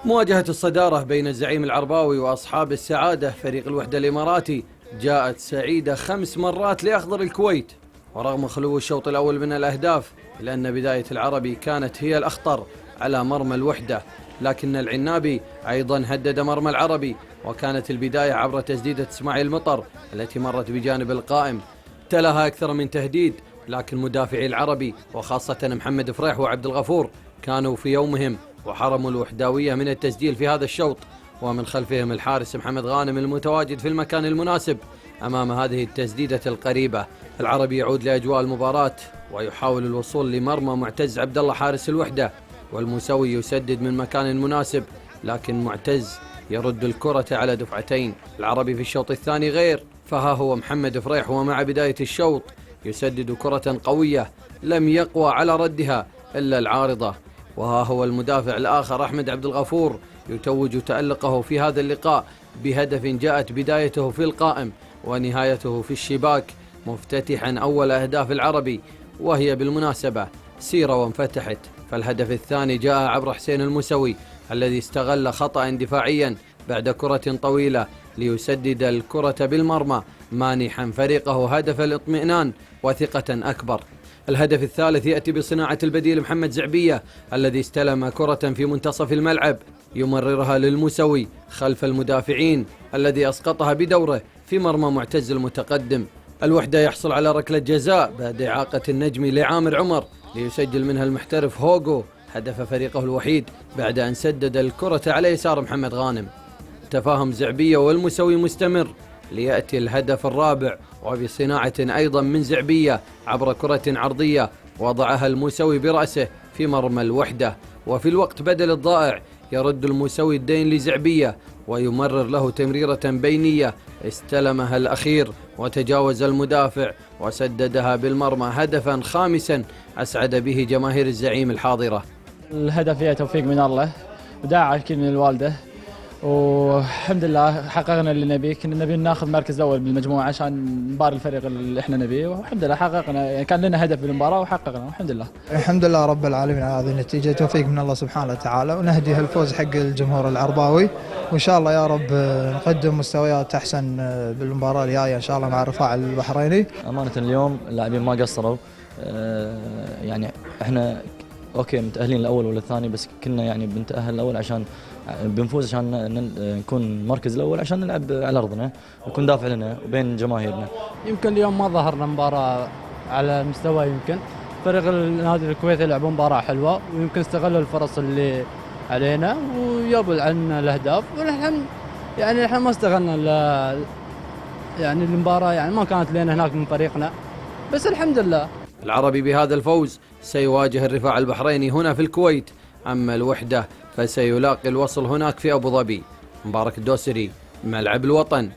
مواجهة الصدارة بين الزعيم العرباوي وأصحاب السعادة فريق الوحدة الإماراتي جاءت سعيدة 5 مرات لأخضر الكويت، ورغم خلو الشوط الأول من الأهداف إلا أن بداية العربي كانت هي الأخطر على مرمى الوحدة، لكن العنابي أيضا هدد مرمى العربي، وكانت البداية عبر تسديدة إسماعيل مطر التي مرت بجانب القائم، تلاها أكثر من تهديد، لكن مدافعي العربي وخاصة محمد فريح وعبد الغفور كانوا في يومهم وحرموا الوحداوية من التسجيل في هذا الشوط، ومن خلفهم الحارس محمد غانم المتواجد في المكان المناسب أمام هذه التسديدة القريبة. العربي يعود لأجواء المباراة ويحاول الوصول لمرمى معتز عبد الله حارس الوحدة، والموسوي يسدد من مكان مناسب، لكن معتز يرد الكرة على دفعتين. العربي في الشوط الثاني غير، فها هو محمد فريح ومع بداية الشوط يسدد كرة قوية لم يقوى على ردها إلا العارضة، وها هو المدافع الآخر أحمد عبد الغفور يتوج تألقه في هذا اللقاء بهدف جاءت بدايته في القائم ونهايته في الشباك، مفتتحا أول أهداف العربي، وهي بالمناسبة سيرة وانفتحت. فالهدف الثاني جاء عبر حسين الموسوي الذي استغل خطأ دفاعيا بعد كرة طويلة ليسدد الكرة بالمرمى، مانحا فريقه هدف الاطمئنان وثقة أكبر. الهدف الثالث يأتي بصناعة البديل محمد زعبية الذي استلم كرة في منتصف الملعب يمررها للموسوي خلف المدافعين الذي أسقطها بدوره في مرمى معتز المتقدم. الوحدة يحصل على ركلة جزاء بعد إعاقة النجمي لعامر عمر ليسجل منها المحترف هوغو هدف فريقه الوحيد بعد أن سدد الكرة على يسار محمد غانم. تفاهم زعبية والموسوي مستمر ليأتي الهدف الرابع وبصناعة أيضا من زعبية عبر كرة عرضية وضعها الموسوي برأسه في مرمى الوحدة، وفي الوقت بدل الضائع يرد الموسوي الدين لزعبية ويمرر له تمريرة بينية استلمها الأخير وتجاوز المدافع وسددها بالمرمى، هدفا خامسا أسعد به جماهير الزعيم الحاضرة. الهدف فيها توفيق من الله وداعي أكيد من الوالدة، والحمد لله حققنا اللي نبيه. كنا نبي ناخذ مركز اول بالمجموعه عشان نباري الفريق اللي احنا نبيه، والحمد لله حققنا، يعني كان لنا هدف بالمباراه وحققنا والحمد لله. الحمد لله رب العالمين على هذه النتيجه، توفيق من الله سبحانه وتعالى، ونهدي الفوز حق الجمهور العرباوي، وان شاء الله يا رب نقدم مستويات احسن بالمباراه الجايه ان شااء الله مع الرفاع البحريني. امانه اليوم اللاعبين ما قصروا، يعني احنا اوكي متاهلين الاول ولا الثاني، بس كنا يعني بنتاهل الاول عشان بنفوز، عشان نكون المركز الاول، عشان نلعب على ارضنا ونكون دافع لنا وبين جماهيرنا. يمكن اليوم ما ظهرنا مباراه على مستوى، يمكن فريق النادي الكويتي لعبوا مباراه حلوه ويمكن استغلوا الفرص اللي علينا ويربوا عنا الاهداف، ونحن يعني احنا ما استغلنا يعني المباراه، يعني ما كانت لنا هناك من فريقنا، بس الحمد لله. العربي بهذا الفوز سيواجه الرفاع البحريني هنا في الكويت، أما الوحدة فسيلاقي الوصل هناك في أبو ظبي. مبارك الدوسري، ملعب الوطن.